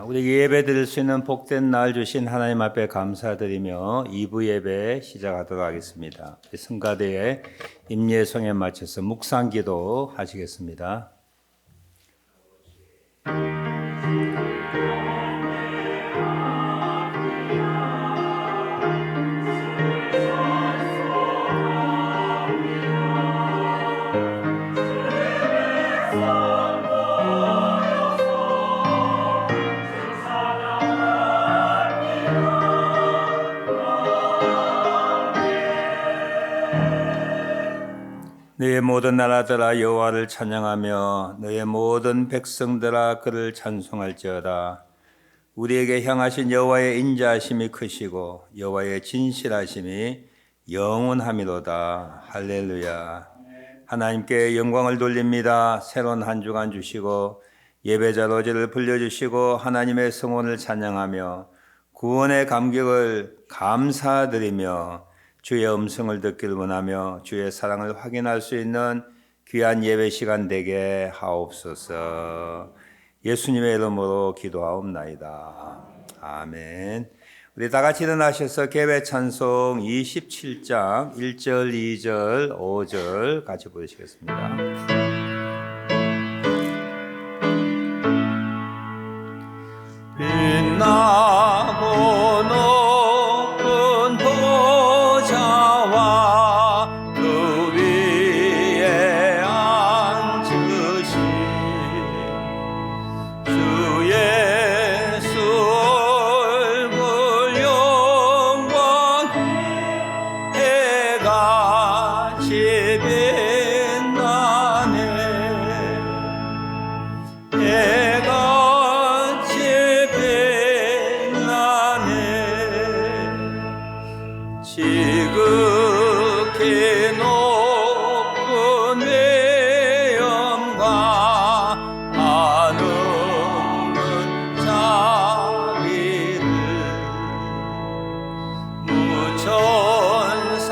우리 예배 드릴 수 있는 복된 날 주신 하나님 앞에 감사드리며 2부 예배 시작하도록 하겠습니다. 성가대의 임예성에 맞춰서 묵상기도 하시겠습니다. 너의 모든 나라들아 여호와를 찬양하며 너의 모든 백성들아 그를 찬송할지어다. 우리에게 향하신 여호와의 인자하심이 크시고 여호와의 진실하심이 영원함이로다. 할렐루야. 하나님께 영광을 돌립니다. 새로운 한 주간 주시고 예배자 로제를 불려주시고 하나님의 성원을 찬양하며 구원의 감격을 감사드리며 주의 음성을 듣기를 원하며 주의 사랑을 확인할 수 있는 귀한 예배 시간 되게 하옵소서. 예수님의 이름으로 기도하옵나이다. 아멘. 우리 다 같이 일어나셔서 개배 찬송 27장 1절, 2절, 5절 같이 부르시겠습니다. 빛나고 높은 보좌와 그 위에 앉으신 주 예수 얼굴 영광이 해같이 빛나네. 지극히 높은 외엄과 한없는 자비를 무천사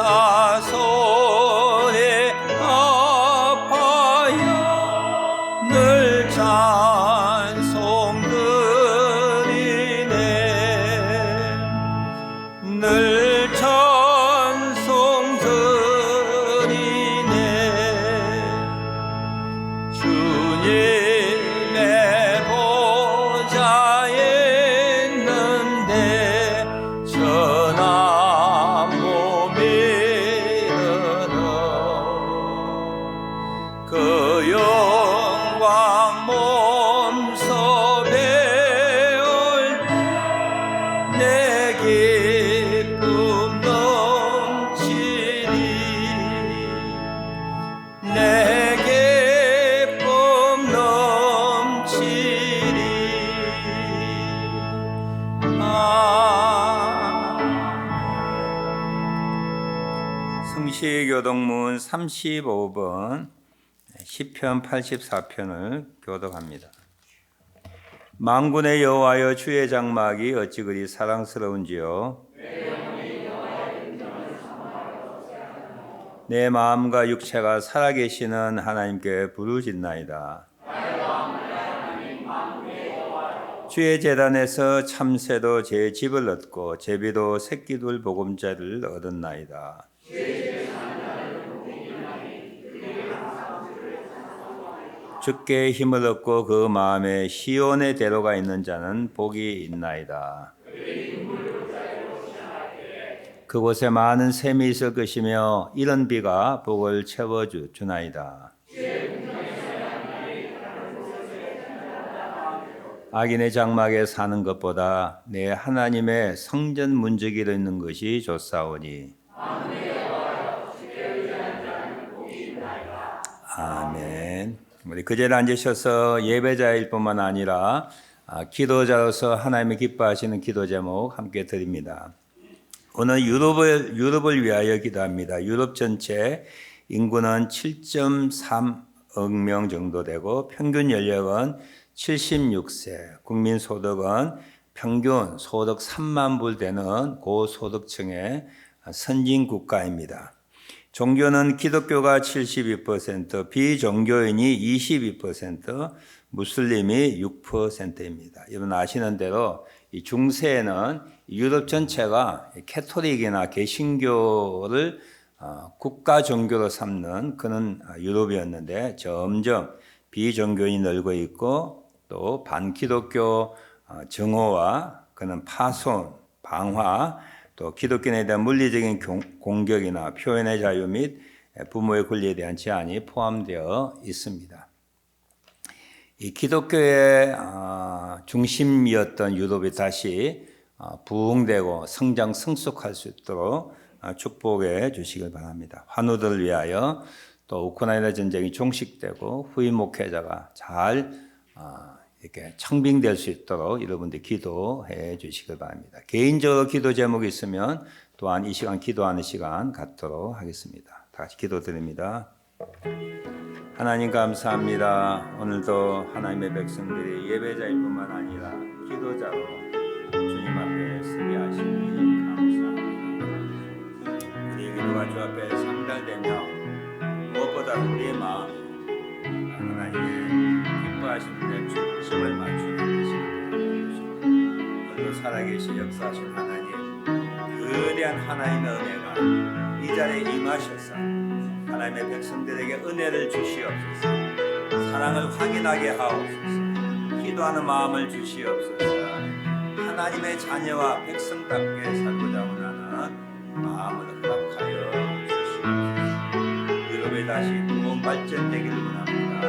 손에 아파야 늘 찬송드리네. 늘 주님의 보좌에 있는데 전한 몸이르러 그 영광 몸소 배울 내 기쁨 넘치리. 내 기쁨 넘치리. 성시교독문 35번 시편 84편을 교독합니다. 만군의 여호와여 주의 장막이 어찌 그리 사랑스러운지요. 내 마음과 육체가 살아계시는 하나님께 부르짖나이다. 주의 제단에서 참새도 제 집을 얻고 제비도 새끼둘 보금자리를 얻었나이다. 주께 힘을 얻고 그 마음에 시온의 대로가 있는 자는 복이 있나이다. 그곳에 많은 샘이 있을 것이며 이런 비가 복을 채워주나이다. 악인의 장막에 사는 것보다 내 하나님의 성전 문지기로 있는 것이 좋사오니. 아멘. 우리 그 자리에 앉으셔서 예배자일 뿐만 아니라 기도자로서 하나님이 기뻐하시는 기도 제목 함께 드립니다. 오늘 유럽을 위하여 기도합니다. 유럽 전체 인구는 7.3억 명 정도 되고 평균 연령은 76세, 국민 소득은 평균 소득 3만 불 되는 고소득층의 선진 국가입니다. 종교는 기독교가 72%, 비종교인이 22%, 무슬림이 6%입니다. 여러분 아시는 대로 이 중세에는 유럽 전체가 캐톨릭이나 개신교를 국가 종교로 삼는 그런 유럽이었는데 점점 비종교인이 늘고 있고 또 반기독교 증오와 그런 파손, 방화, 또 기독교인에 대한 물리적인 공격이나 표현의 자유 및 부모의 권리에 대한 제한이 포함되어 있습니다. 이 기독교의 중심이었던 유럽이 다시 부흥되고 성장 성숙할 수 있도록 축복해 주시길 바랍니다. 환우들을 위하여 또 우크라이나 전쟁이 종식되고 후임 목회자가 잘 이렇게 청빙될 수 있도록 여러분들 기도해 주시길 바랍니다. 개인적으로 기도 제목이 있으면 또한 이 시간 기도하는 시간 갖도록 하겠습니다. 다 같이 기도드립니다. 하나님 감사합니다. 오늘도 하나님의 백성들이 예배자일 뿐만 아니라 기도자로 주님 앞에 서게 하시니 감사합니다. 우리의 기도가 주 앞에 상달되며 무엇보다 우리의 마음이 하나님의 기뻐하시는 데 중심을 맞추는 것입니다. 오늘도 살아계신 역사하신 하나님, 거대한 하나님의 은혜가 이 자리에 임하셔서 하나님의 백성들에게 은혜를 주시옵소서. 사랑을 확인하게 하옵소서. 기도하는 마음을 주시옵소서. 하나님의 자녀와 백성답게 살고자 원하는 마음을 허락하여 주시옵소서. 유럽에 다시 부흥 발전되기를 원합니다.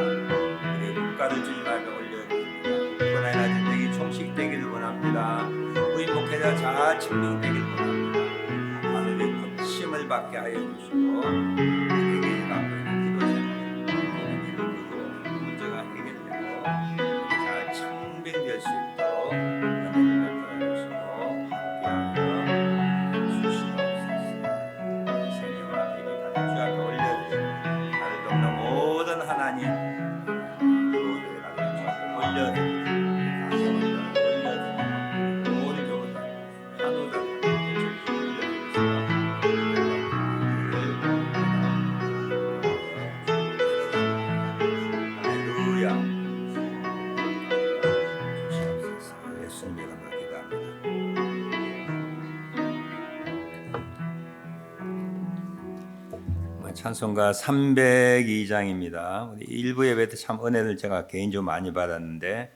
우리 국가를 주님 앞에 올려드립니다. 우크라이나 전쟁이 종식되기를 원합니다. 우리 목회자 잘 증명되기를 원합니다. 하늘의 힘을 받게 하여 주시고 찬송가 302장입니다. 우리 일부 예배 때 참 은혜를 제가 개인적으로 많이 받았는데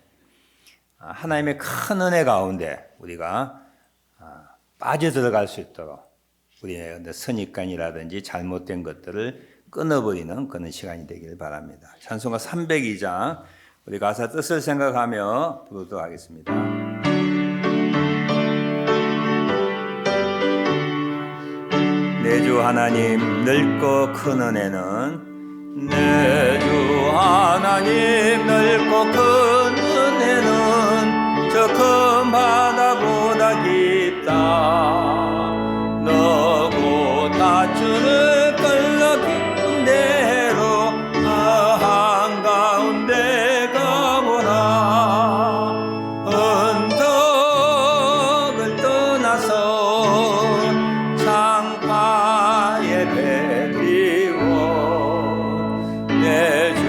하나님의 큰 은혜 가운데 우리가 빠져들어갈 수 있도록 우리의 선입관이라든지 잘못된 것들을 끊어버리는 그런 시간이 되길 바랍니다. 찬송가 302장 우리 가사 뜻을 생각하며 부르도록 하겠습니다. 내 주 하나님 넓고 큰 은혜는 내 주 하나님 넓고 큰 은혜는 저 큰 바다보다 깊다. 너고 다주를 끌러 깊은 데로 그 한가운데 가보라. 언덕을 떠나서 창파에 배리고 내 주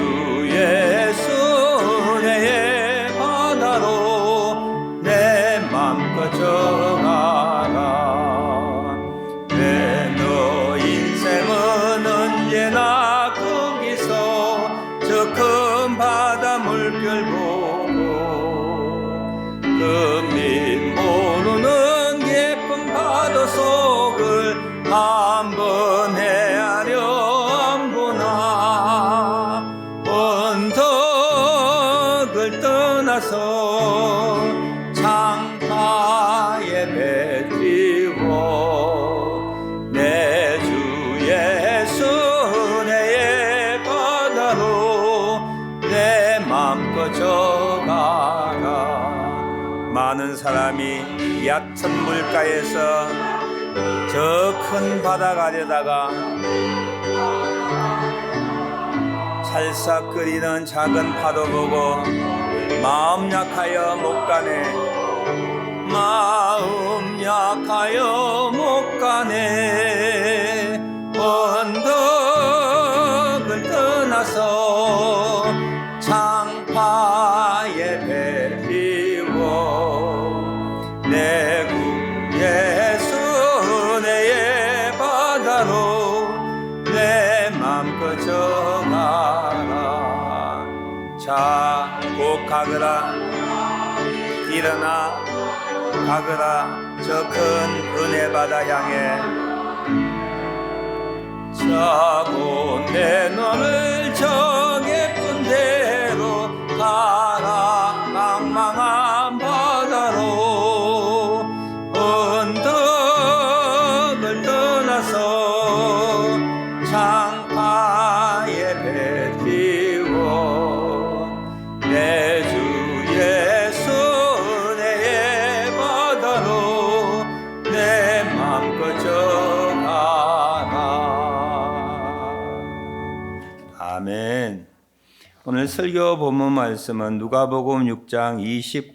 예수 내 바다로 내 맘껏 정하라. 내 너 인생은 언제나 거기서 저 큰 바다 물결 보고 금빛 모르는 깊은 파도 속을 한번 헤아려 안 보나. 언덕을 떠나서 창파에 배치고 내 주 예수 내 바다로 내 맘껏 저가라. 많은 사람이 얕은 물가에서 저 큰 바다 가려다가 살싹거리는 작은 파도 보고 마음 약하여 못 가네. 마음 약하여 못 가네. 언덕 떠나서 창파에 배비워 내 구 예수 내의 바다로 내 맘껏 정하라. 자, 꼭 가거라. 일어나 가거라. 저 큰 은혜 바다 향해 자고 내 너를 저 예쁜 대로 가라. 망망한 바다로 언덕을 떠나서 창파에 배 띄워 내 주 예수 내의 바다로 내 맘껏 정하라. 아멘. 오늘 설교 본문 말씀은 누가복음 6장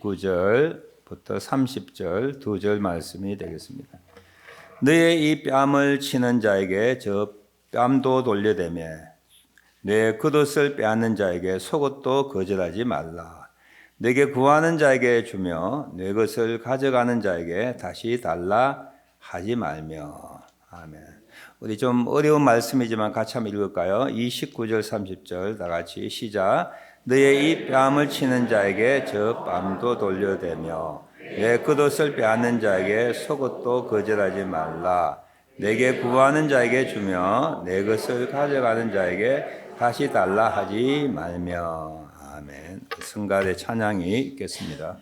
29절부터 30절 2절 말씀이 되겠습니다. 너의 이 뺨을 치는 자에게 저 뺨도 돌려대며 내 겉옷을 빼앗는 자에게 속옷도 거절하지 말라. 내게 구하는 자에게 주며 내 것을 가져가는 자에게 다시 달라 하지 말며. 아멘. 우리 좀 어려운 말씀이지만 같이 한번 읽을까요? 29절 30절 다 같이 시작. 너의 이 뺨을 치는 자에게 저 뺨도 돌려대며 내 겉옷을 빼앗는 자에게 속옷도 거절하지 말라. 내게 구하는 자에게 주며 내 것을 가져가는 자에게 다시 달라 하지 말며. 아멘. 성가대 찬양이 있겠습니다.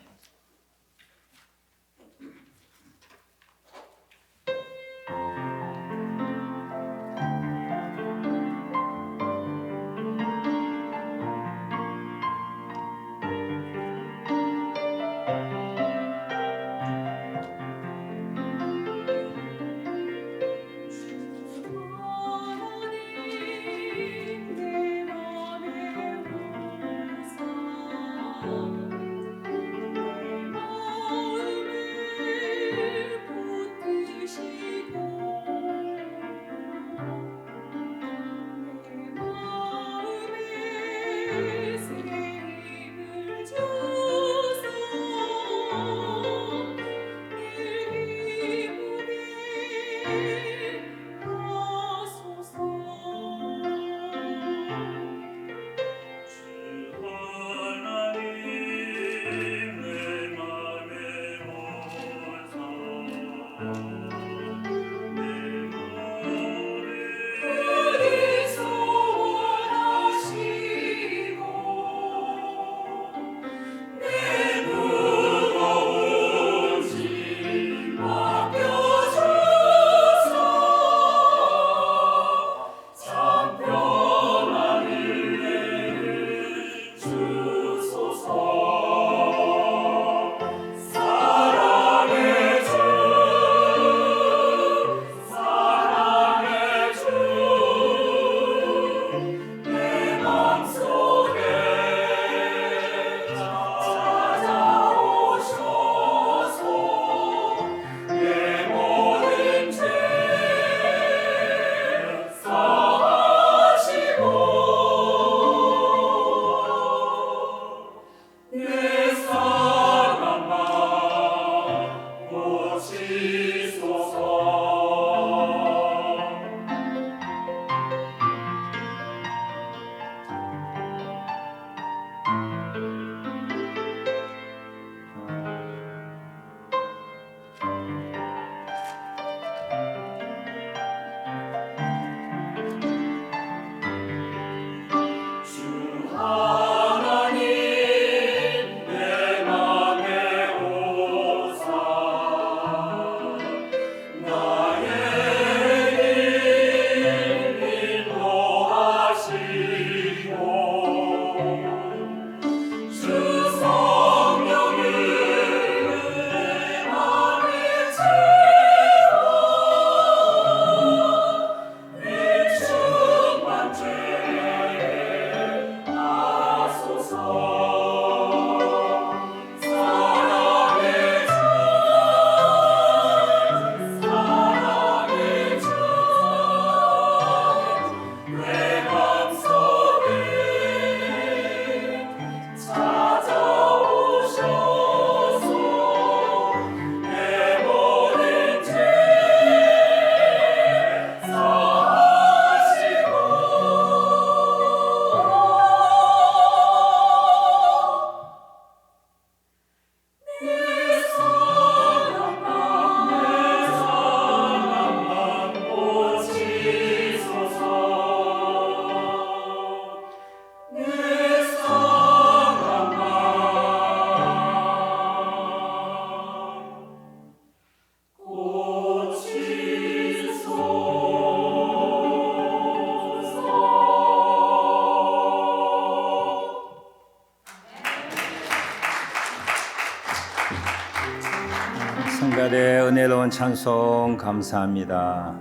성가대 은혜로운 찬송 감사합니다.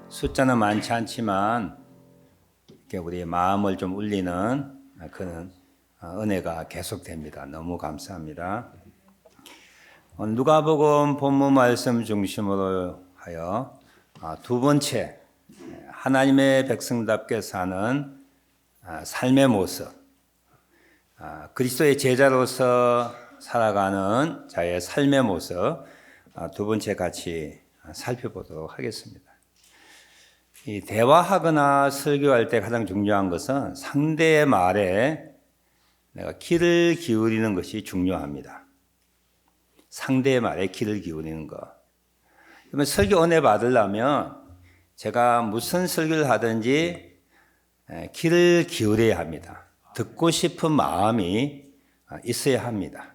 숫자는 많지 않지만 이렇게 우리의 마음을 좀 울리는 그런 은혜가 계속됩니다. 너무 감사합니다. 누가복음 본문 말씀 중심으로 하여 두 번째 하나님의 백성답게 사는 삶의 모습, 그리스도의 제자로서 살아가는 자의 삶의 모습 두 번째 같이 살펴보도록 하겠습니다. 이 대화하거나 설교할 때 가장 중요한 것은 상대의 말에 내가 귀를 기울이는 것이 중요합니다. 상대의 말에 귀를 기울이는 것. 그러면 설교 은혜 받으려면 제가 무슨 설교를 하든지 귀를 기울여야 합니다. 듣고 싶은 마음이 있어야 합니다.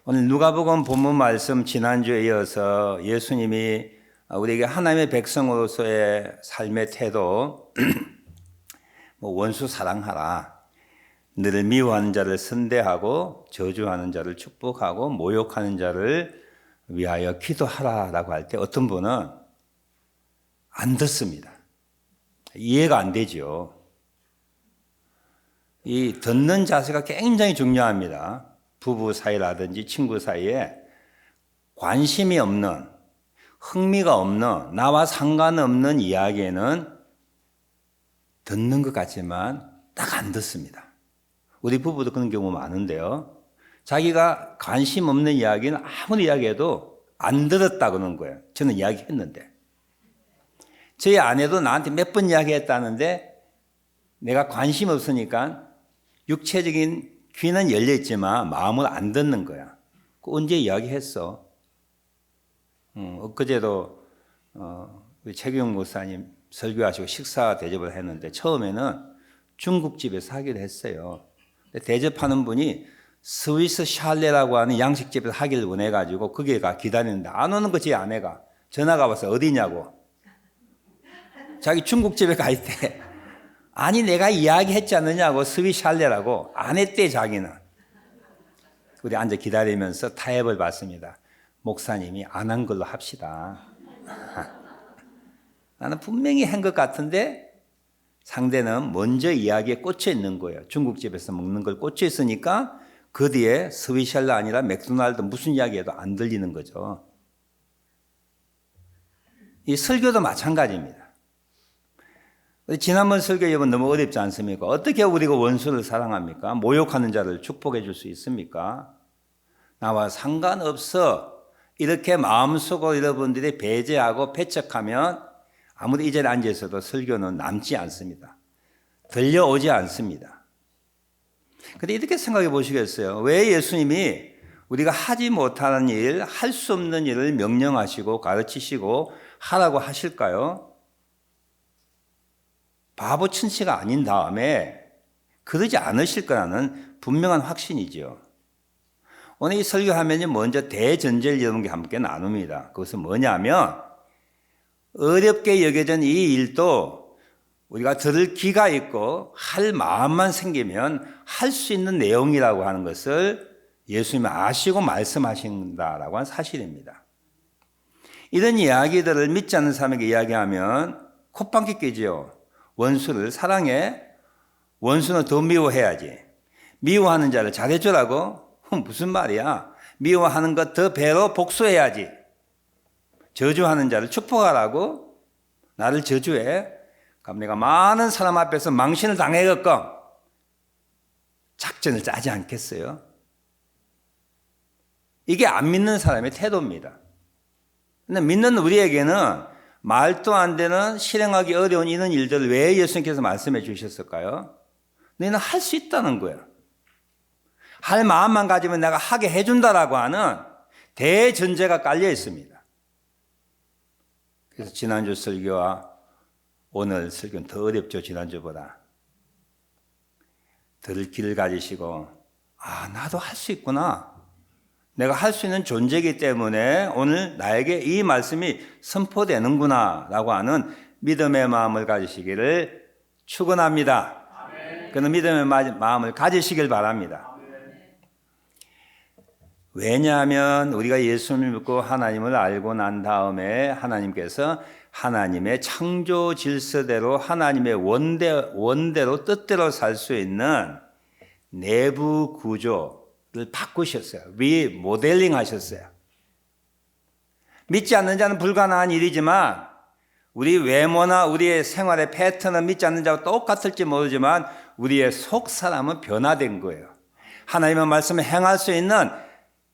오늘 누가복음 본문 말씀 지난주에 이어서 예수님이 우리에게 하나님의 백성으로서의 삶의 태도, 원수 사랑하라, 너를 미워하는 자를 선대하고 저주하는 자를 축복하고 모욕하는 자를 위하여 기도하라라고 할 때 어떤 분은 안 듣습니다. 이해가 안 되죠. 이 듣는 자세가 굉장히 중요합니다. 부부 사이라든지 친구 사이에 관심이 없는, 흥미가 없는, 나와 상관없는 이야기에는 듣는 것 같지만 딱 안 듣습니다. 우리 부부도 그런 경우 많은데요. 자기가 관심 없는 이야기는 아무리 이야기해도 안 들었다 그러는 거예요. 저는 이야기했는데. 저희 아내도 나한테 몇 번 이야기했다는데 내가 관심 없으니까 육체적인 귀는 열려있지만 마음을 안 듣는 거야. 언제 이야기했어? 엊그제도 우리 최규영 목사님 설교하시고 식사 대접을 했는데 처음에는 중국집에서 하기로 했어요. 근데 대접하는 분이 스위스 샬레라고 하는 양식집에서 하기를 원해가지고 거기에 가 기다리는데 안 오는 거지. 아내가 전화가 와서 어디냐고. 자기 중국집에 가 있대. 아니 내가 이야기했지 않느냐고. 스위스 샬레라고. 안 했대 자기는. 우리 앉아 기다리면서 타협을 받습니다. 목사님이 안 한 걸로 합시다. 나는 분명히 한 것 같은데 상대는 먼저 이야기에 꽂혀 있는 거예요. 중국집에서 먹는 걸 꽂혀 있으니까 그 뒤에 스위샬라 아니라 맥도날드 무슨 이야기해도 안 들리는 거죠. 이 설교도 마찬가지입니다. 지난번 설교 여러분 너무 어렵지 않습니까? 어떻게 우리가 원수를 사랑합니까? 모욕하는 자를 축복해 줄 수 있습니까? 나와 상관없어. 이렇게 마음속으로 여러분들이 배제하고 패척하면 아무리 이 자리에 앉아 있어도 설교는 남지 않습니다. 들려오지 않습니다. 그런데 이렇게 생각해 보시겠어요? 왜 예수님이 우리가 하지 못하는 일, 할 수 없는 일을 명령하시고 가르치시고 하라고 하실까요? 바보 천치가 아닌 다음에 그러지 않으실 거라는 분명한 확신이죠. 오늘 이 설교하면 먼저 대전제를 여러분께 함께 나눕니다. 그것은 뭐냐면 어렵게 여겨진 이 일도 우리가 들을 귀가 있고 할 마음만 생기면 할 수 있는 내용이라고 하는 것을 예수님이 아시고 말씀하신다라고 하는 사실입니다. 이런 이야기들을 믿지 않는 사람에게 이야기하면 콧방귀 뀌죠. 원수를 사랑해. 원수는 더 미워해야지. 미워하는 자를 잘해주라고? 무슨 말이야? 미워하는 것 더 배로 복수해야지. 저주하는 자를 축복하라고? 나를 저주해? 그럼 내가 많은 사람 앞에서 망신을 당해겠건 작전을 짜지 않겠어요? 이게 안 믿는 사람의 태도입니다. 근데 믿는 우리에게는 말도 안 되는 실행하기 어려운 이런 일들을 왜 예수님께서 말씀해 주셨을까요? 너희는 할 수 있다는 거야. 할 마음만 가지면 내가 하게 해준다라고 하는 대전제가 깔려 있습니다. 그래서 지난주 설교와 오늘 설교는 더 어렵죠. 지난주보다. 들을 길을 가지시고 나도 할 수 있구나. 내가 할 수 있는 존재이기 때문에 오늘 나에게 이 말씀이 선포되는구나 라고 하는 믿음의 마음을 가지시기를 축원합니다. 그는 믿음의 마음을 가지시길 바랍니다. 왜냐하면 우리가 예수님을 믿고 하나님을 알고 난 다음에 하나님께서 하나님의 창조 질서대로 하나님의 원대로 뜻대로 살 수 있는 내부 구조를 바꾸셨어요. 리모델링 하셨어요. 믿지 않는 자는 불가능한 일이지만 우리 외모나 우리의 생활의 패턴은 믿지 않는 자와 똑같을지 모르지만 우리의 속 사람은 변화된 거예요. 하나님의 말씀을 행할 수 있는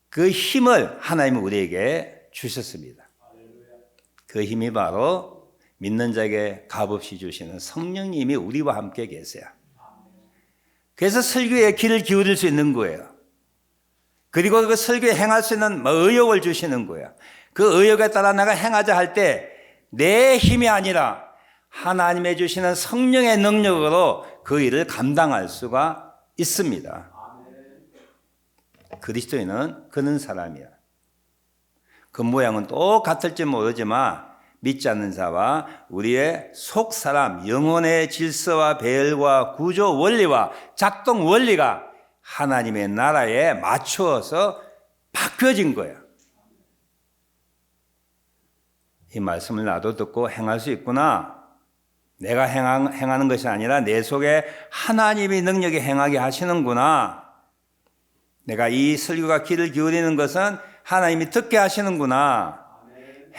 그 힘을 하나님은 우리에게 주셨습니다. 그 힘이 바로 믿는 자에게 값없이 주시는 성령님이 우리와 함께 계세요. 그래서 설교에 귀를 기울일 수 있는 거예요. 그리고 그 설교에 행할 수 있는 의욕을 주시는 거예요. 그 의욕에 따라 내가 행하자 할 때 내 힘이 아니라 하나님의 주시는 성령의 능력으로 그 일을 감당할 수가 있습니다. 그리스도인은 그런 사람이야. 그 모양은 똑같을지 모르지만 믿지 않는 자와 우리의 속 사람, 영혼의 질서와 배열과 구조 원리와 작동 원리가 하나님의 나라에 맞추어서 바뀌어진 거예요. 이 말씀을 나도 듣고 행할 수 있구나. 내가 행하는 것이 아니라 내 속에 하나님의 능력이 행하게 하시는구나. 내가 이 설교가 귀를 기울이는 것은 하나님이 듣게 하시는구나.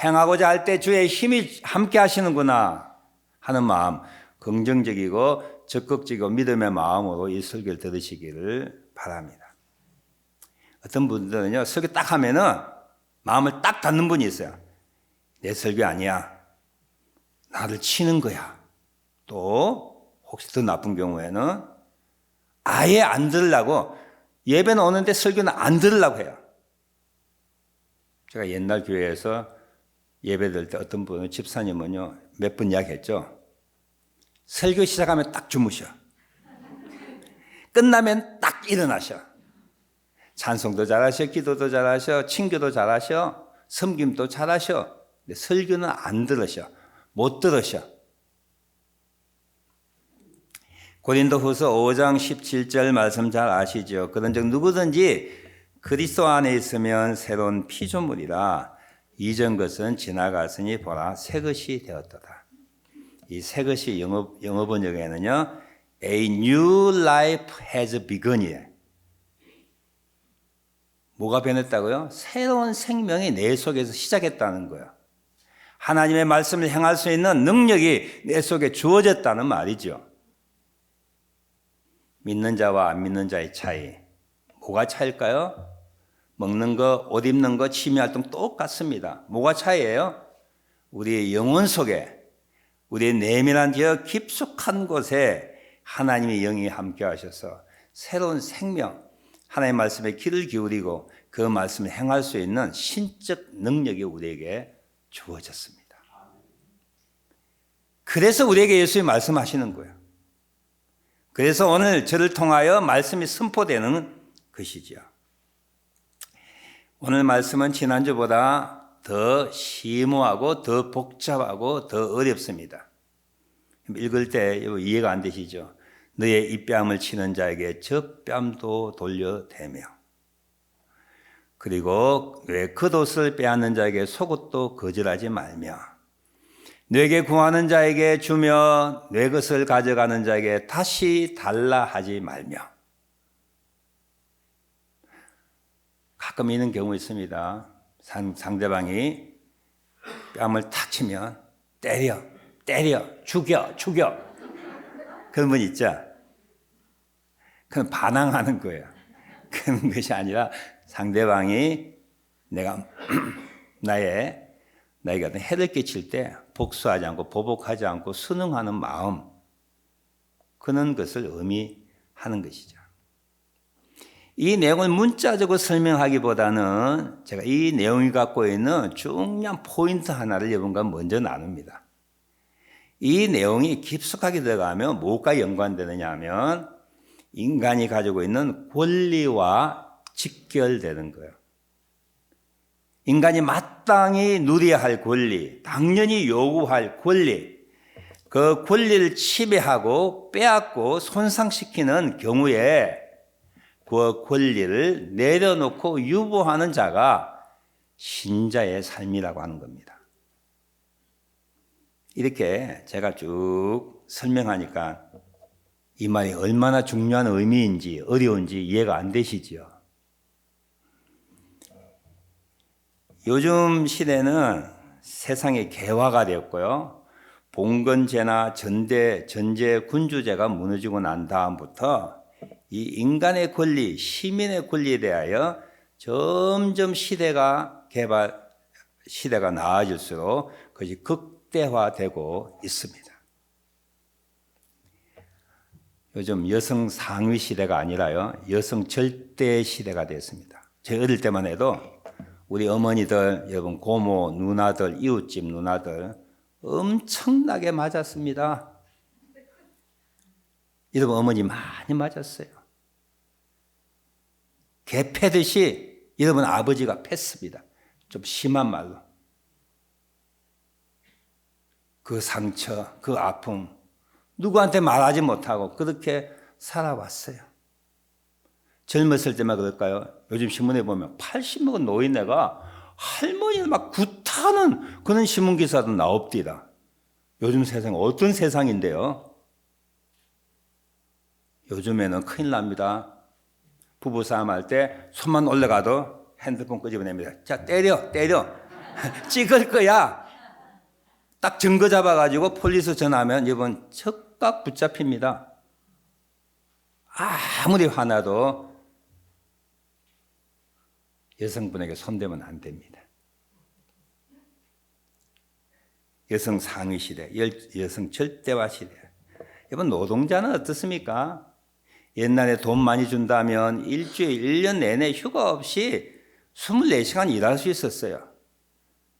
행하고자 할 때 주의 힘이 함께 하시는구나 하는 마음, 긍정적이고 적극적이고 믿음의 마음으로 이 설교를 들으시기를 바랍니다. 어떤 분들은요, 설교 딱 하면은 마음을 딱 닫는 분이 있어요. 내 설교 아니야. 나를 치는 거야. 또 혹시 더 나쁜 경우에는 아예 안 들으려고, 예배는 오는데 설교는 안 들으려고 해요. 제가 옛날 교회에서 예배 드릴 때 어떤 분은, 집사님은요, 몇 번 이야기했죠. 설교 시작하면 딱 주무셔. 끝나면 딱 일어나셔. 찬송도 잘하셔, 기도도 잘하셔, 친교도 잘하셔, 섬김도 잘하셔. 근데 설교는 안 들으셔. 못 들으셔. 고린도후서 5장 17절 말씀 잘 아시죠? 그런즉 누구든지 그리스도 안에 있으면 새로운 피조물이라 이전 것은 지나갔으니 보라 새 것이 되었도다. 이 새 것이 영어 번역에는요, A new life has begun이에요. 뭐가 변했다고요? 새로운 생명이 내 속에서 시작했다는 거예요. 하나님의 말씀을 행할 수 있는 능력이 내 속에 주어졌다는 말이죠. 믿는 자와 안 믿는 자의 차이. 뭐가 차일까요? 먹는 거, 옷 입는 거, 취미활동 똑같습니다. 뭐가 차이예요? 우리의 영혼 속에, 우리의 내면한 저 깊숙한 곳에 하나님의 영이 함께 하셔서 새로운 생명, 하나님의 말씀에 귀를 기울이고 그 말씀을 행할 수 있는 신적 능력이 우리에게 주어졌습니다. 그래서 우리에게 예수님이 말씀하시는 거예요. 그래서 오늘 저를 통하여 말씀이 선포되는 것이죠. 오늘 말씀은 지난주보다 더 심오하고 더 복잡하고 더 어렵습니다. 읽을 때 이해가 안 되시죠? 너의 입뺨을 치는 자에게 젖뺨도 돌려대며, 그리고 왜 겉옷을 빼앗는 자에게 속옷도 거절하지 말며, 내게 구하는 자에게 주며 내 것을 가져가는 자에게 다시 달라 하지 말며. 가끔 있는 경우 있습니다. 상대방이 뺨을 탁 치면 때려, 죽여. 그런 분 있죠? 그건 반항하는 거예요. 그런 것이 아니라 상대방이 나에게 어떤 해를 끼칠 때 복수하지 않고 보복하지 않고 순응하는 마음, 그런 것을 의미하는 것이죠. 이 내용을 문자적으로 설명하기보다는 제가 이 내용이 갖고 있는 중요한 포인트 하나를 여러분과 먼저 나눕니다. 이 내용이 깊숙하게 들어가면 무엇과 연관되느냐 하면 인간이 가지고 있는 권리와 직결되는 거예요. 인간이 마땅히 누려야 할 권리, 당연히 요구할 권리, 그 권리를 침해하고 빼앗고 손상시키는 경우에 그 권리를 내려놓고 유보하는 자가 신자의 삶이라고 하는 겁니다. 이렇게 제가 쭉 설명하니까 이 말이 얼마나 중요한 의미인지 어려운지 이해가 안 되시지요. 요즘 시대는 세상이 개화가 되었고요. 봉건제나 전제 군주제가 무너지고 난 다음부터 이 인간의 권리, 시민의 권리에 대하여 점점 시대가 나아질수록 그것이 극대화되고 있습니다. 요즘 여성 상위 시대가 아니라요, 여성 절대 시대가 됐습니다. 제 어릴 때만 해도 우리 어머니들, 여러분 고모, 누나들, 이웃집 누나들 엄청나게 맞았습니다. 여러분 어머니 많이 맞았어요. 개 패듯이 여러분 아버지가 팼습니다. 좀 심한 말로. 그 상처, 그 아픔 누구한테 말하지 못하고 그렇게 살아왔어요. 젊었을 때만 그럴까요? 요즘 신문에 보면 80 먹은 노인네가 할머니를 막 구타하는 그런 신문기사도 나옵니다. 요즘 세상 어떤 세상인데요? 요즘에는 큰일 납니다. 부부싸움 할 때 손만 올라가도 핸드폰 끄집어냅니다. 자, 때려. 찍을 거야. 딱 증거 잡아가지고 폴리스 전화하면 이번 즉각 붙잡힙니다. 아무리 화나도 여성분에게 손대면 안 됩니다. 여성 상위 시대, 여성 절대화 시대. 여러분 노동자는 어떻습니까? 옛날에 돈 많이 준다면 일주일, 1년 내내 휴가 없이 24시간 일할 수 있었어요.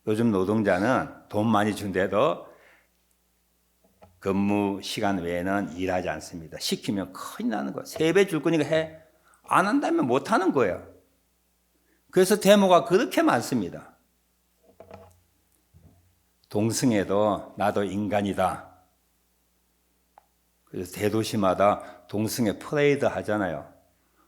요즘 노동자는 돈 많이 준대도 근무 시간 외에는 일하지 않습니다. 시키면 큰일 나는 거예요. 3배 줄 거니까 해. 안 한다면 못 하는 거예요. 그래서 데모가 그렇게 많습니다. 동성애도 나도 인간이다. 그래서 대도시마다 동성애 퍼레이드 하잖아요.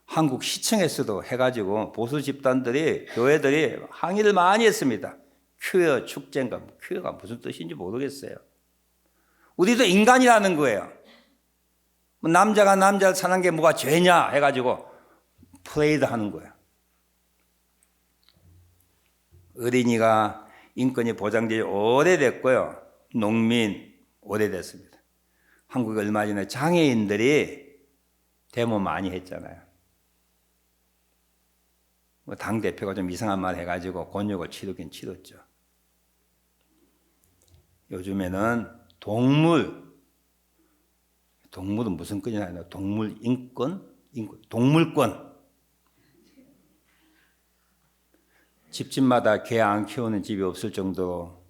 한국 시청에서도 해가지고 보수 집단들이, 교회들이 항의를 많이 했습니다. 퀴어 축제인가, 퀴어가 무슨 뜻인지 모르겠어요. 우리도 인간이라는 거예요. 남자가 남자를 사는 게 뭐가 죄냐 해가지고 퍼레이드 하는 거예요. 어린이가 인권이 보장되지 오래됐고요. 농민 오래됐습니다. 한국에 얼마 전에 장애인들이 데모 많이 했잖아요. 당대표가 좀 이상한 말 해가지고 곤욕을 치르긴 치렀죠. 요즘에는 동물은 무슨 끈이 아니라 동물 인권, 동물권. 집집마다 개 안 키우는 집이 없을 정도로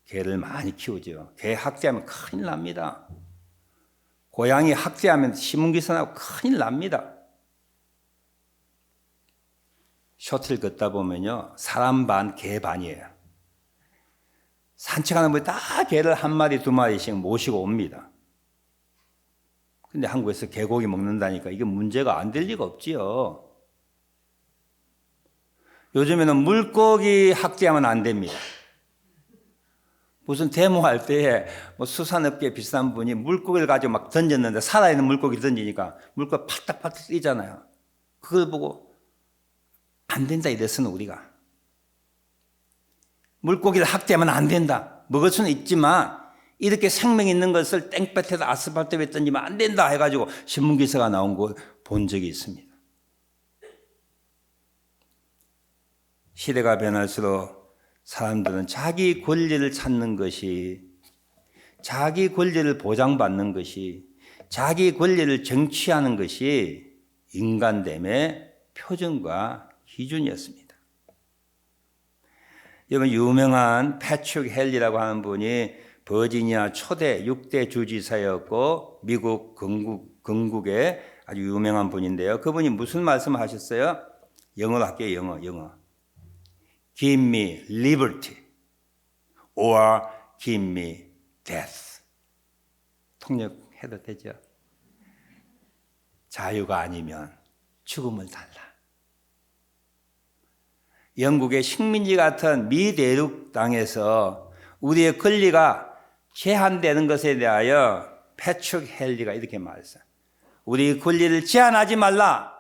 개를 많이 키우죠. 개 학대하면 큰일 납니다. 고양이 학대하면 신문기사 나고 큰일 납니다. 셔틀 걷다 보면요, 사람 반, 개 반이에요. 산책하는 분이 다 개를 한 마리, 두 마리씩 모시고 옵니다. 근데 한국에서 개고기 먹는다니까 이게 문제가 안 될 리가 없지요. 요즘에는 물고기 학대하면 안 됩니다. 무슨 데모할 때에 뭐 수산업계 비싼 분이 물고기를 가지고 막 던졌는데 살아있는 물고기 던지니까 물고기 팔딱팔딱 뛰잖아요. 그걸 보고 안 된다 이랬으면 우리가. 물고기를 학대하면 안 된다. 먹을 수는 있지만 이렇게 생명 있는 것을 땡볕에다 아스팔트 위에 던지면 안 된다 해가지고 신문기사가 나온 거 본 적이 있습니다. 시대가 변할수록 사람들은 자기 권리를 찾는 것이, 자기 권리를 보장받는 것이, 자기 권리를 쟁취하는 것이 인간됨의 표준과 기준이었습니다. 여러분 유명한 패트릭 헬리라고 하는 분이 버지니아 초대 6대 주지사였고 미국 건국의 아주 유명한 분인데요. 그분이 무슨 말씀을 하셨어요? 영어로 할게요. 영어. Give me liberty or give me death. 통역해도 되죠? 자유가 아니면 죽음을 달라. 영국의 식민지 같은 미대륙 땅에서 우리의 권리가 제한되는 것에 대하여 패트릭 헨리가 이렇게 말했어요. 우리 권리를 제한하지 말라.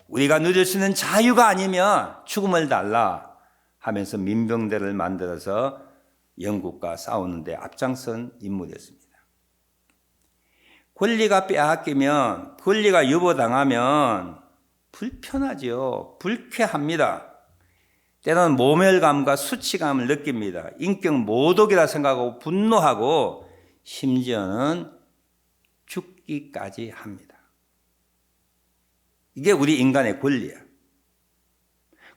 우리가 누릴 수 있는 자유가 아니면 죽음을 달라 하면서 민병대를 만들어서 영국과 싸우는 데 앞장선 인물이었습니다. 권리가 빼앗기면, 권리가 유보당하면 불편하지요. 불쾌합니다. 때로는 모멸감과 수치감을 느낍니다. 인격 모독이라 생각하고 분노하고 심지어는 죽기까지 합니다. 이게 우리 인간의 권리야.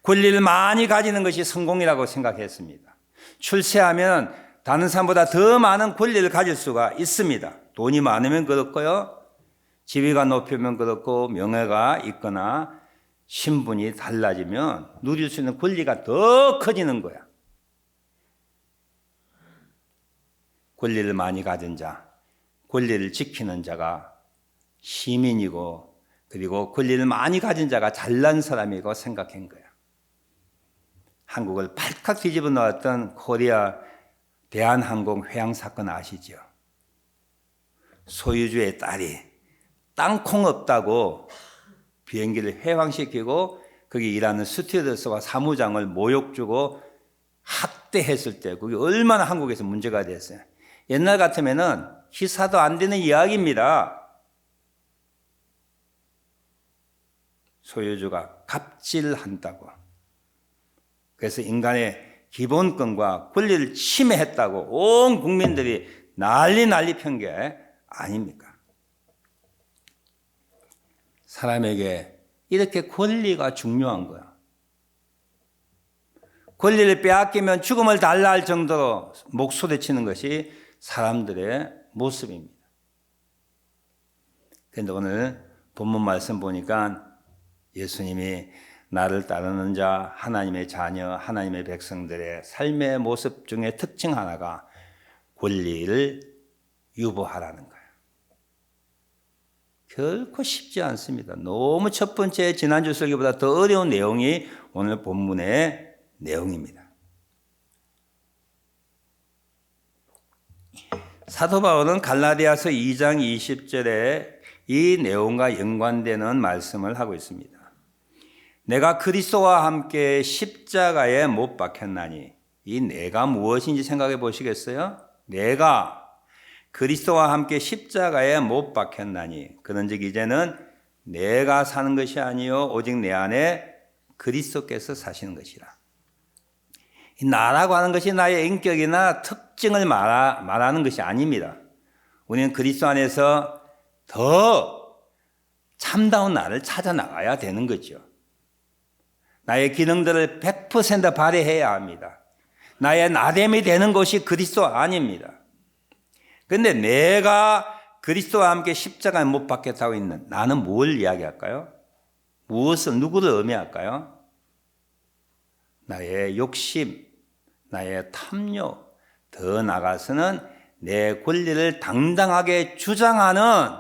권리를 많이 가지는 것이 성공이라고 생각했습니다. 출세하면 다른 사람보다 더 많은 권리를 가질 수가 있습니다. 돈이 많으면 그렇고요. 지위가 높으면 그렇고 명예가 있거나 신분이 달라지면 누릴 수 있는 권리가 더 커지는 거야. 권리를 많이 가진 자, 권리를 지키는 자가 시민이고 그리고 권리를 많이 가진 자가 잘난 사람이고 생각한 거야. 한국을 발칵 뒤집어 놓았던 코리아 대한항공 회항 사건 아시죠? 소유주의 딸이 땅콩 없다고 비행기를 회항시키고 거기 일하는 스튜어디스와 사무장을 모욕 주고 학대했을 때 그게 얼마나 한국에서 문제가 됐어요. 옛날 같으면은 기사도 안 되는 이야기입니다. 소유주가 갑질한다고. 그래서 인간의 기본권과 권리를 침해했다고 온 국민들이 난리 편 게 아닙니까? 사람에게 이렇게 권리가 중요한 거야. 권리를 빼앗기면 죽음을 달라 할 정도로 목소리치는 것이 사람들의 모습입니다. 그런데 오늘 본문 말씀 보니까 예수님이 나를 따르는 자, 하나님의 자녀, 하나님의 백성들의 삶의 모습 중에 특징 하나가 권리를 유보하라는 거예요. 결코 쉽지 않습니다. 너무 첫 번째 지난주 설교보다 더 어려운 내용이 오늘 본문의 내용입니다. 사도 바울은 갈라디아서 2장 20절에 이 내용과 연관되는 말씀을 하고 있습니다. 내가 그리스도와 함께 십자가에 못 박혔나니, 이 내가 무엇인지 생각해 보시겠어요? 내가 그리스도와 함께 십자가에 못 박혔나니, 그런즉 이제는 내가 사는 것이 아니요 오직 내 안에 그리스도께서 사시는 것이라. 이 나라고 하는 것이 나의 인격이나 특징을 말하는 것이 아닙니다. 우리는 그리스도 안에서 더 참다운 나를 찾아 나가야 되는 거죠. 나의 기능들을 100% 발휘해야 합니다. 나의 나됨이 되는 것이 그리스도 아닙니다. 그런데 내가 그리스도와 함께 십자가에 못 박혔다고 있는 나는 뭘 이야기할까요? 무엇을, 누구를 의미할까요? 나의 욕심, 나의 탐욕, 더 나아가서는 내 권리를 당당하게 주장하는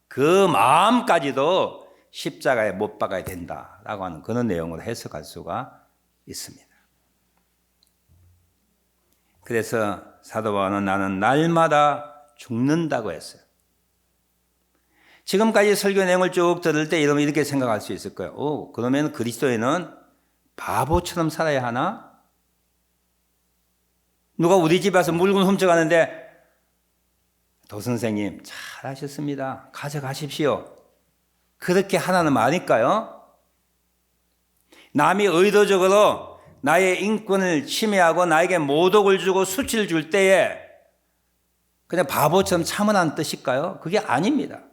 그 마음까지도 십자가에 못 박아야 된다라고 하는 그런 내용으로 해석할 수가 있습니다. 그래서 사도 바울은 나는 날마다 죽는다고 했어요. 지금까지 설교 내용을 쭉 들을 때 여러분 이렇게 생각할 수 있을 거예요. 그러면 그리스도인은 바보처럼 살아야 하나? 누가 우리 집에 와서 물건 훔쳐가는데 도선생님 잘하셨습니다. 가져가십시오. 그렇게 하라는 말일까요? 남이 의도적으로 나의 인권을 침해하고 나에게 모독을 주고 수치를 줄 때에 그냥 바보처럼 참으라는 뜻일까요? 그게 아닙니다.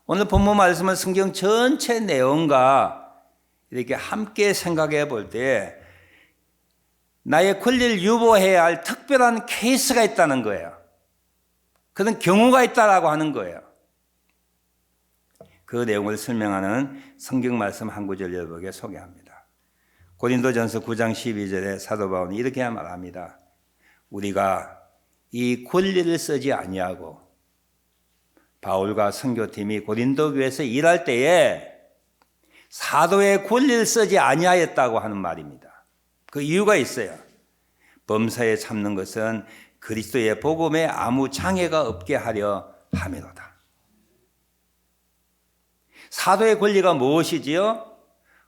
오늘 본문 말씀은 성경 전체 내용과 이렇게 함께 생각해 볼 때 나의 권리를 유보해야 할 특별한 케이스가 있다는 거예요. 그런 경우가 있다라고 하는 거예요. 그 내용을 설명하는 성경 말씀 한 구절 여러분에게 소개합니다. 고린도전서 9장 12절에 사도 바울은 이렇게 말합니다. 우리가 이 권리를 쓰지 아니하고 바울과 선교팀이 고린도 교회에서 일할 때에 사도의 권리를 쓰지 아니하였다고 하는 말입니다. 그 이유가 있어요. 범사에 참는 것은 그리스도의 복음에 아무 장애가 없게 하려 함이로다. 사도의 권리가 무엇이지요?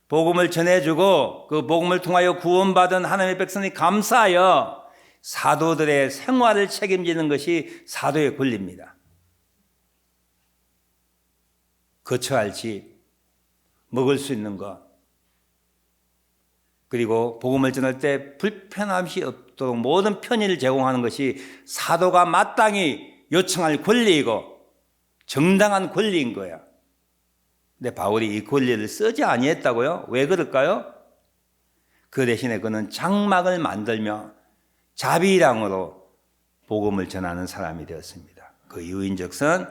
복음을 전해주고 그 복음을 통하여 구원받은 하나님의 백성이 감사하여 사도들의 생활을 책임지는 것이 사도의 권리입니다. 거처할 집, 먹을 수 있는 것, 그리고 복음을 전할 때 불편함이 없도록 모든 편의를 제공하는 것이 사도가 마땅히 요청할 권리이고 정당한 권리인 거야. 근데 바울이 이 권리를 쓰지 아니했다고요? 왜 그럴까요? 그 대신에 그는 장막을 만들며 자비량으로 복음을 전하는 사람이 되었습니다. 그 이유인즉슨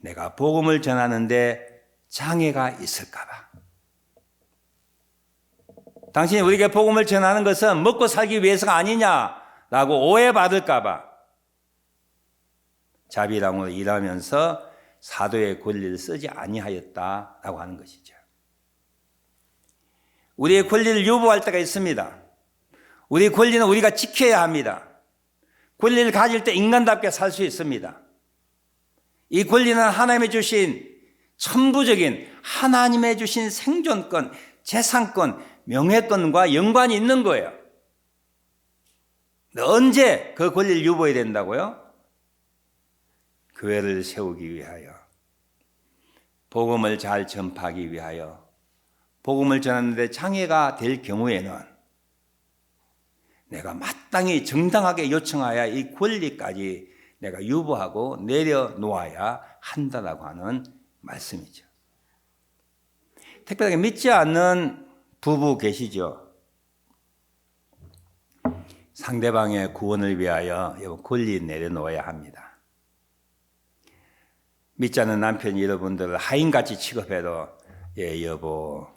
내가 복음을 전하는데 장애가 있을까 봐. 당신이 우리에게 복음을 전하는 것은 먹고 살기 위해서가 아니냐라고 오해받을까 봐 자비량으로 일하면서 사도의 권리를 쓰지 아니하였다라고 하는 것이죠. 우리의 권리를 유보할 때가 있습니다. 우리의 권리는 우리가 지켜야 합니다. 권리를 가질 때 인간답게 살 수 있습니다. 이 권리는 하나님이 주신 천부적인 하나님의 주신 생존권, 재산권, 명예권과 연관이 있는 거예요. 언제 그 권리를 유보해야 된다고요? 교회를 세우기 위하여, 복음을 잘 전파하기 위하여, 복음을 전하는데 장애가 될 경우에는 내가 마땅히 정당하게 요청하여 이 권리까지 내가 유보하고 내려놓아야 한다라고 하는 말씀이죠. 특별하게 믿지 않는 부부 계시죠? 상대방의 구원을 위하여 권리 내려놓아야 합니다. 믿지 않는 남편이 여러분들을 하인같이 취급해도 예 여보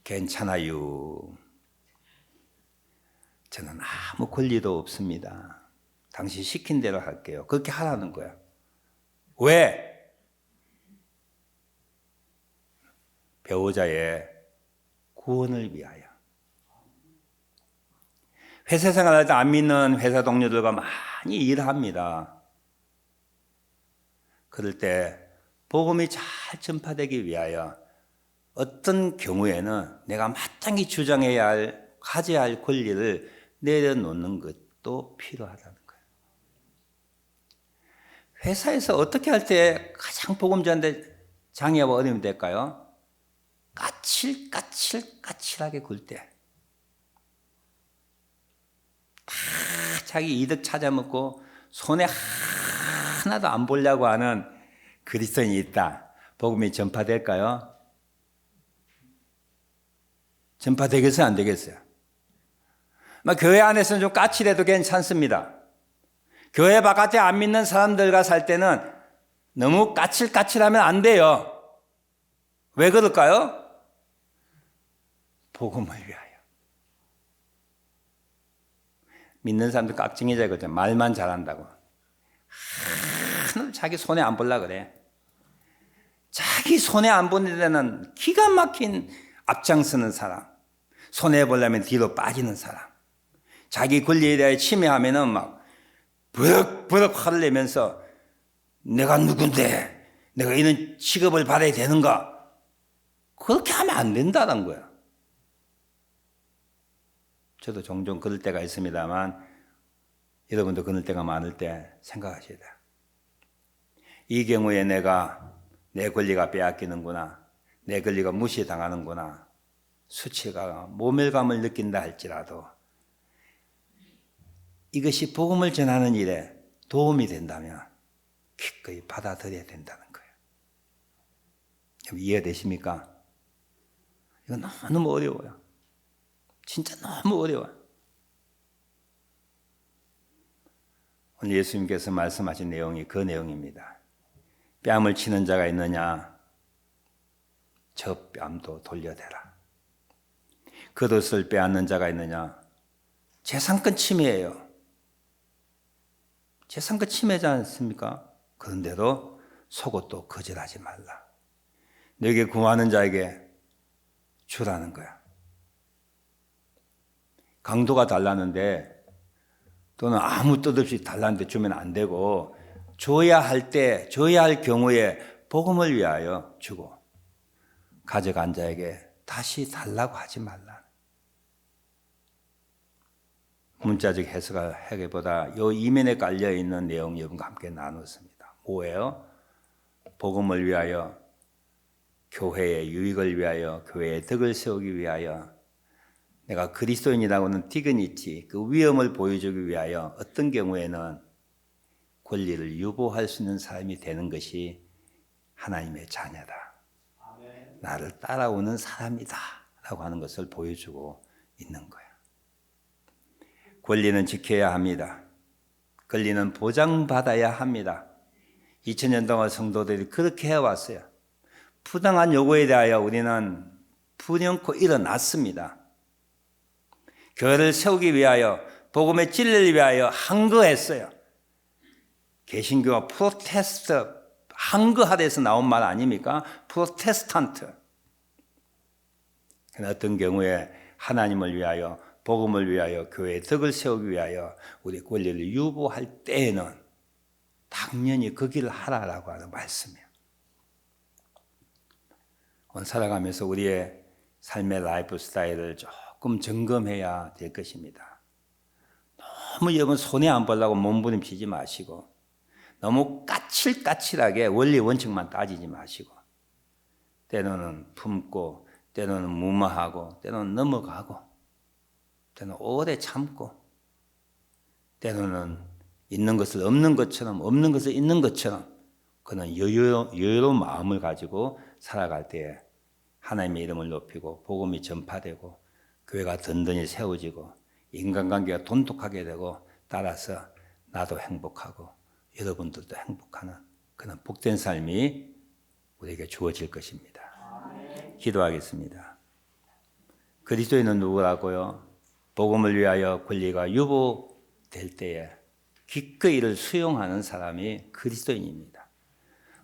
괜찮아요. 저는 아무 권리도 없습니다. 당신 시킨 대로 할게요. 그렇게 하라는 거야. 왜? 배우자의 구원을 위하여. 회사 생활할 때 안 믿는 회사 동료들과 많이 일합니다. 그럴 때 복음이 잘 전파되기 위하여 어떤 경우에는 내가 마땅히 주장해야 할, 가져야 할 권리를 내려놓는 것도 필요하다는 거예요. 회사에서 어떻게 할 때 가장 복음 전하는데 장애와 어려움이 될까요? 까칠하게 굴 때. 다 자기 이득 찾아먹고 손에 하나도 안 보려고 하는 그리스도인이 있다. 복음이 전파될까요? 전파되겠어요? 안 되겠어요? 교회 안에서는 좀 까칠해도 괜찮습니다. 교회 바깥에 안 믿는 사람들과 살 때는 너무 까칠하면 안 돼요. 왜 그럴까요? 복음을 위하여. 믿는 사람들 깍쟁이자거든요. 말만 잘한다고. 하나도 자기 손에 안 보려고 그래. 자기 손에 안 보는 데는 기가 막힌 앞장서는 사람. 손해 보려면 뒤로 빠지는 사람. 자기 권리에 대해 침해하면은 막 버럭버럭 화를 내면서 내가 누군데 내가 이런 취급을 받아야 되는가? 그렇게 하면 안 된다는 거야. 저도 종종 그럴 때가 있습니다만 여러분도 그럴 때가 많을 때 생각하셔야 돼요. 이 경우에 내가 내 권리가 빼앗기는구나. 내 권리가 무시당하는구나. 수치가 모멸감을 느낀다 할지라도 이것이 복음을 전하는 일에 도움이 된다면 기꺼이 받아들여야 된다는 거예요. 이해되십니까? 이건 너무 어려워요. 진짜 너무 어려워요. 오늘 예수님께서 말씀하신 내용이 그 내용입니다. 뺨을 치는 자가 있느냐? 저 뺨도 돌려대라. 겉옷을 빼앗는 자가 있느냐? 재산권 침해예요. 재산권 침해지 않습니까? 그런데도 속옷도 거절하지 말라. 너에게 구하는 자에게 주라는 거야. 강도가 달라는데 또는 아무 뜻 없이 달라는데 주면 안 되고, 줘야 할 때, 줘야 할 경우에 복음을 위하여 주고, 가져간 자에게 다시 달라고 하지 말라. 문자적 해석을 하기보다 이 이면에 깔려 있는 내용 여러분과 함께 나눴습니다. 뭐예요? 복음을 위하여, 교회의 유익을 위하여, 교회의 덕을 세우기 위하여, 내가 그리스도인이라고는 디그니티, 그 위엄을 보여주기 위하여 어떤 경우에는 권리를 유보할 수 있는 사람이 되는 것이 하나님의 자녀다. 나를 따라오는 사람이다 라고 하는 것을 보여주고 있는 거야. 권리는 지켜야 합니다. 권리는 보장받아야 합니다. 2000년 동안 성도들이 그렇게 해왔어요. 부당한 요구에 대하여 우리는 부녀코 일어났습니다. 교회를 세우기 위하여, 복음의 진리를 위하여 항거했어요. 개신교가 프로테스트, 항거하래서 나온 말 아닙니까? 프로테스탄트. 어떤 경우에 하나님을 위하여, 복음을 위하여, 교회의 덕을 세우기 위하여 우리 권리를 유보할 때에는 당연히 그 길을 하라라고 하는 말씀이에요. 오늘 살아가면서 우리의 삶의 라이프 스타일을 조금 점검해야 될 것입니다. 너무 여러분 손해 안 보려고 몸부림치지 마시고, 너무 까칠까칠하게 원리 원칙만 따지지 마시고, 때로는 품고, 때로는 무마하고, 때로는 넘어가고, 때로는 오래 참고, 때로는 있는 것을 없는 것처럼, 없는 것을 있는 것처럼, 그는 여유로운 마음을 가지고 살아갈 때에 하나님의 이름을 높이고 복음이 전파되고 교회가 든든히 세워지고 인간관계가 돈독하게 되고, 따라서 나도 행복하고 여러분들도 행복하는 그런 복된 삶이 우리에게 주어질 것입니다. 기도하겠습니다. 그리스도인은 누구라고요? 복음을 위하여 권리가 유보될 때에 기꺼이 이를 수용하는 사람이 그리스도인입니다.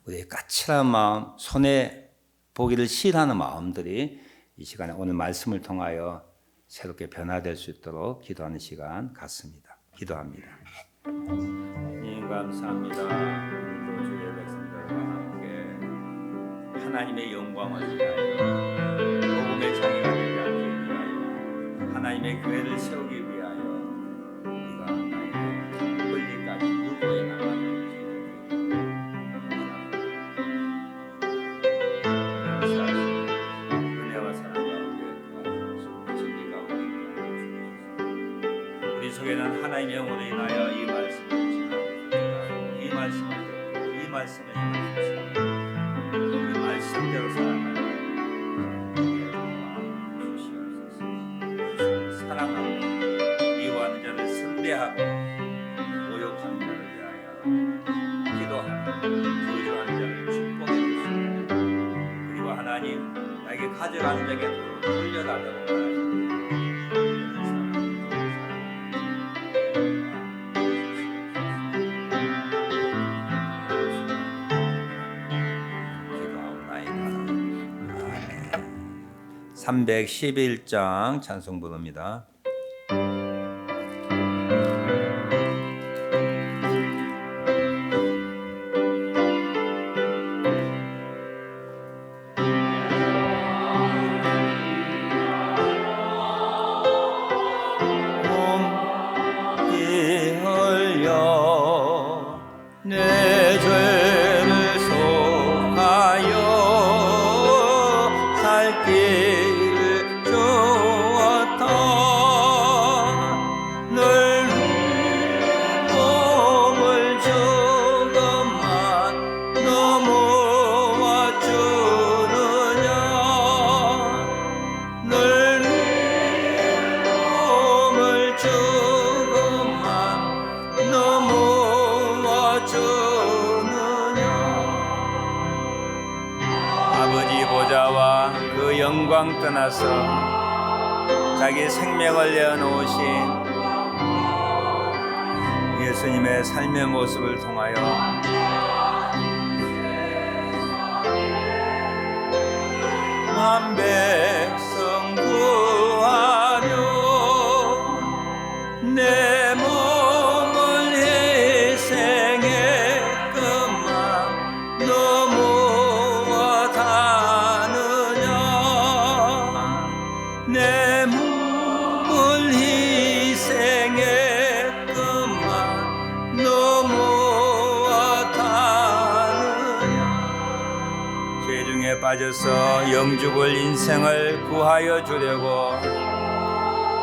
우리의 까칠한 마음, 손해 보기를 싫어하는 마음들이 이 시간에 오늘 말씀을 통하여 새롭게 변화될 수 있도록 기도하는 시간 갖습니다. 기도합니다. 하나님 감사합니다. 오늘도 주의 백성들과 함께 하나님의 영광을 위하여, 복음의 장애가 되지 않기 위하여, 하나님의 교회를 세우기 위하여 우리가 나의 권리까지 유보해 나가는 은혜와 사랑 가운데 도와주시고 진리 가운데 우리 속에는 하나님의 영으로 인하여 이 말씀을 지나고 이 말씀을 듣고 이 말씀을 지나고 이 말씀대로 살아가는 사랑하고 미워하는 자를 선대하고 모욕하는 자를 위하여 기도하는, 저주하는 자를 축복해 주시고, 그리고 하나님 나에게 가져가는 자에게 돌려달라고 말하시고, 기도하옵나이다. 311장 찬송 부릅니다. 내 죄를 속하여 살 길을 주었다. 늘 몸을 조금만 넘어와 주느냐. 늘 몸을 조금만 넘어와 주느냐. 아버지 보좌와 그 영광 떠나서 자기 생명을 내어놓으신 예수님의 삶의 모습을 통하여 죄에 빠져서 영죽을 인생을 구하여 주려고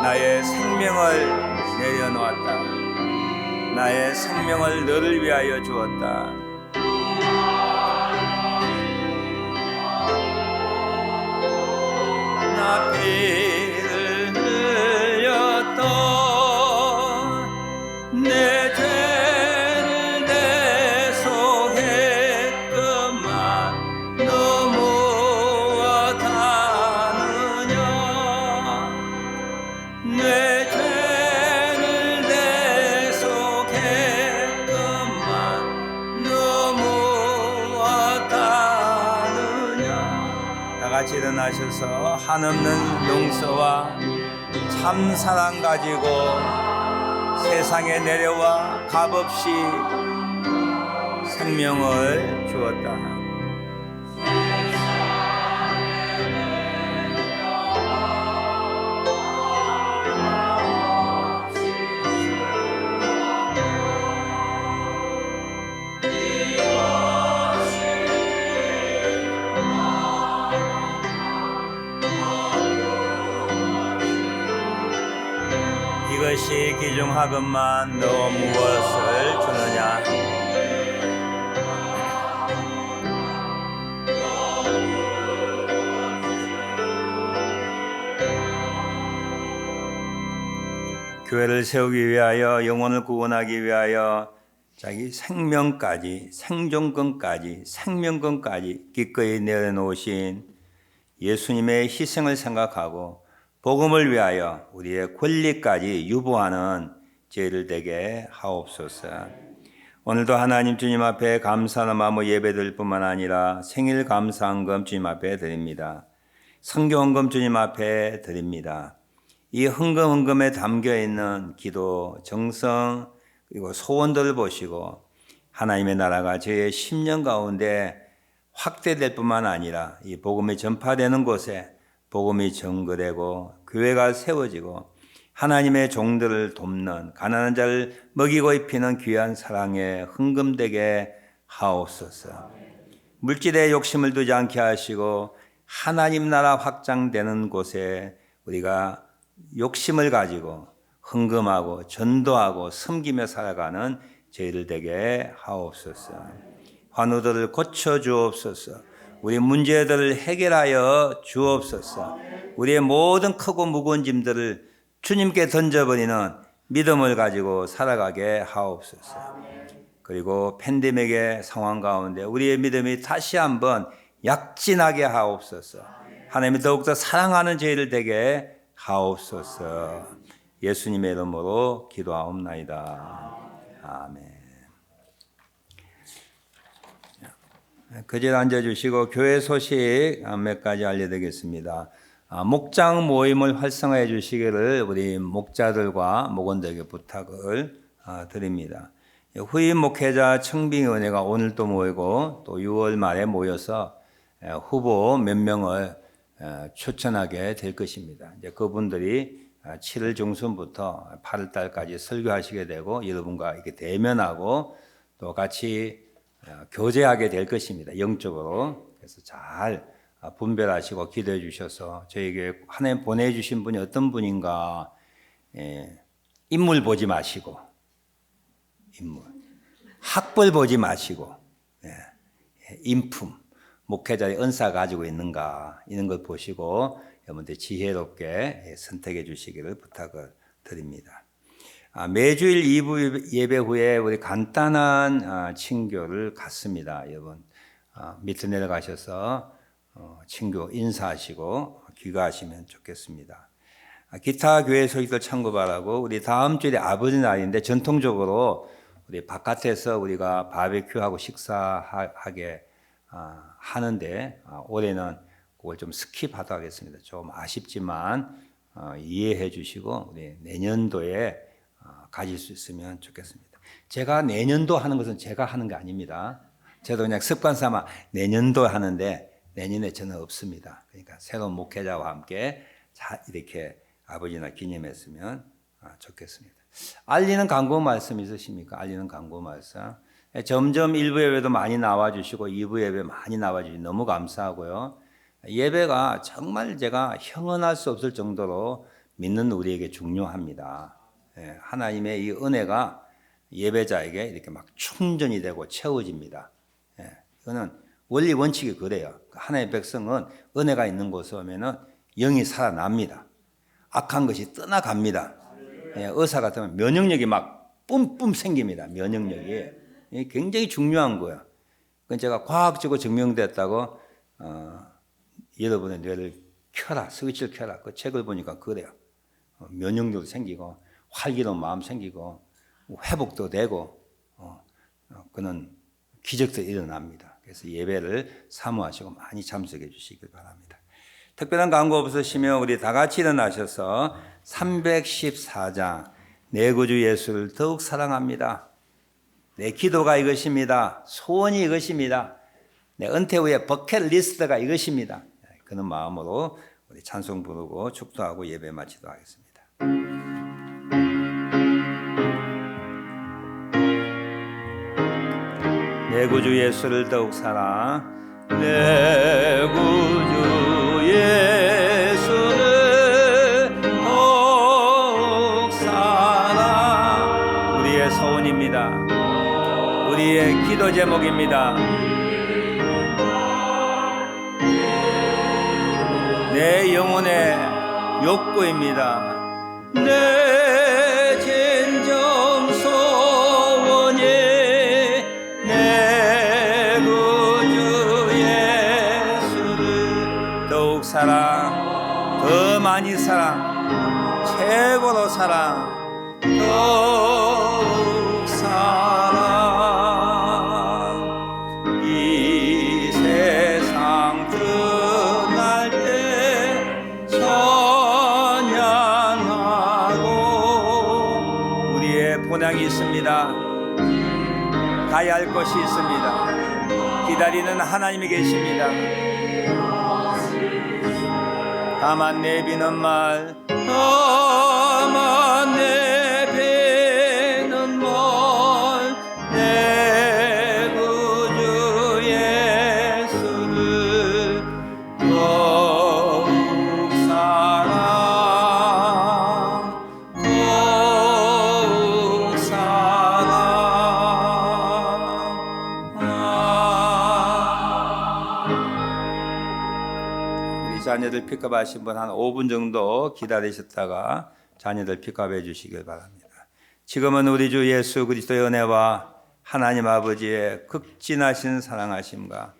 나의 생명을 내려놓았다. 나의 생명을 너를 위하여 주었다. 나 피를 흘렸던 내 죄를 대속했건만 너 무엇하느냐. 내 죄를 대속했건만 너 무엇하느냐. 다 같이 일어나셔서 한없는 용서와 참 사랑 가지고 세상에 내려와 값없이 생명을 주었다. 이것이 기중하건만 너 무엇을 주느냐. 교회를 세우기 위하여 영혼을 구원하기 위하여 자기 생명까지 생존권까지 생명권까지 기꺼이 내려놓으신 예수님의 희생을 생각하고 복음을 위하여 우리의 권리까지 유보하는 저희를 되게 하옵소서. 오늘도 하나님 주님 앞에 감사하는 마음으로 예배드릴 뿐만 아니라 생일 감사헌금 주님 앞에 드립니다. 성경헌금 주님 앞에 드립니다. 이 헌금에 담겨있는 기도, 정성, 그리고 소원들을 보시고 하나님의 나라가 저희의 10년 가운데 확대될 뿐만 아니라 이 복음이 전파되는 곳에 복음이 전거되고 교회가 세워지고 하나님의 종들을 돕는 가난한 자를 먹이고 입히는 귀한 사랑에 헌금되게 하옵소서. 물질에 욕심을 두지 않게 하시고 하나님 나라 확장되는 곳에 우리가 욕심을 가지고 헌금하고 전도하고 섬기며 살아가는 저희들 되게 하옵소서. 환우들을 고쳐 주옵소서. 우리 문제들을 해결하여 주옵소서. 우리의 모든 크고 무거운 짐들을 주님께 던져버리는 믿음을 가지고 살아가게 하옵소서. 그리고 팬데믹의 상황 가운데 우리의 믿음이 다시 한번 약진하게 하옵소서. 하나님이 더욱더 사랑하는 저희를 되게 하옵소서. 예수님의 이름으로 기도하옵나이다. 아멘. 그 자리에 앉아주시고 교회 소식 몇 가지 알려드리겠습니다. 목장 모임을 활성화해 주시기를 우리 목자들과 목원들에게 부탁을 드립니다. 후임 목회자 청빙위원회가 오늘 또 모이고 또 6월 말에 모여서 후보 몇 명을 추천하게 될 것입니다. 이제 그분들이 7월 중순부터 8월 달까지 설교하시게 되고 여러분과 이렇게 대면하고 또 같이 교제하게 될 것입니다. 영적으로. 그래서 잘 분별하시고 기도해 주셔서 저에게 하나님 보내주신 분이 어떤 분인가 인물 보지 마시고 학벌 보지 마시고 인품 목회자의 은사 가지고 있는가 이런 걸 보시고 여러분들 지혜롭게 선택해 주시기를 부탁을 드립니다. 매주일 2부 예배 후에 우리 간단한 친교를 갖습니다. 여러분 밑에 내려가셔서 친교 인사하시고 귀가하시면 좋겠습니다. 기타 교회 소식들 참고 바라고 우리 다음 주에 아버지 날인데 전통적으로 우리 바깥에서 우리가 바베큐하고 식사하게 하는데 올해는 그걸 좀 스킵하도록 하겠습니다. 좀 아쉽지만 이해해 주시고 우리 내년도에 가질 수 있으면 좋겠습니다. 제가 내년도 하는 것은 제가 하는 게 아닙니다. 저도 그냥 습관 삼아 내년도 하는데 내년에 저는 없습니다. 그러니까 새로운 목회자와 함께 이렇게 아버지나 기념했으면 좋겠습니다. 알리는 간구 말씀 있으십니까? 알리는 간구 말씀. 점점 1부 예배도 많이 나와주시고 2부 예배 많이 나와주시고 너무 감사하고요. 예배가 정말 제가 형언할 수 없을 정도로 믿는 우리에게 중요합니다. 하나님의 이 은혜가 예배자에게 이렇게 막 충전이 되고 채워집니다. 이거는 원리 원칙이 그래요. 하나님의 백성은 은혜가 있는 곳에 오면은 영이 살아납니다. 악한 것이 떠나갑니다. 의사 같으면 면역력이 막 뿜뿜 생깁니다. 면역력이 굉장히 중요한 거예요. 그건 제가 과학적으로 증명됐다고 여러분의 뇌를 켜라, 스위치를 켜라. 그 책을 보니까 그래요. 면역력도 생기고 활기로운 마음 생기고 회복도 되고 그는 기적도 일어납니다. 그래서 예배를 사모하시고 많이 참석해 주시길 바랍니다. 특별한 광고 없으시면 우리 다 같이 일어나셔서 314장 내 구주 예수를 더욱 사랑합니다. 내 기도가 이것입니다. 소원이 이것입니다. 내 은퇴 후에 버킷리스트가 이것입니다. 그런 마음으로 우리 찬송 부르고 축도하고 예배 마치도록 하겠습니다. 내 구주 예수를 더욱 사랑. 내 구주 예수를 더욱 사랑. 우리의 소원입니다. 우리의 기도 제목입니다. 내 영혼의 욕구입니다. 내 진정 소원이 내 구주 예수를 더욱 사랑, 더 많이 사랑, 최고로 사랑, 더욱 사랑. 이 세상 끝날 때 찬양하고 우리의 본향이 있습니다. 가야 할 것이 있습니다. 기다리는 하나님이 계십니다. 다만 내비는 말, 다만 내비는 말, 내 구주 예수를 더욱 사랑, 더욱 사랑. 우리 자녀들 픽업하신 분 한 5분 정도 기다리셨다가 자녀들 픽업해 주시길 바랍니다. 지금은 우리 주 예수 그리스도의 은혜와 하나님 아버지의 극진하신 사랑하심과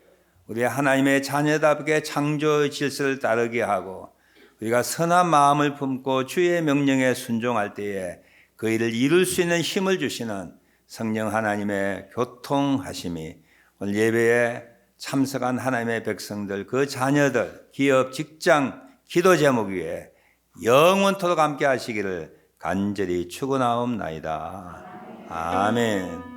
우리 하나님의 자녀답게 창조의 질서를 따르게 하고 우리가 선한 마음을 품고 주의 명령에 순종할 때에 그 일을 이룰 수 있는 힘을 주시는 성령 하나님의 교통하심이 오늘 예배에 참석한 하나님의 백성들, 그 자녀들, 기업, 직장, 기도 제목 위에 영원토록 함께 하시기를 간절히 축원하옵나이다. 아멘.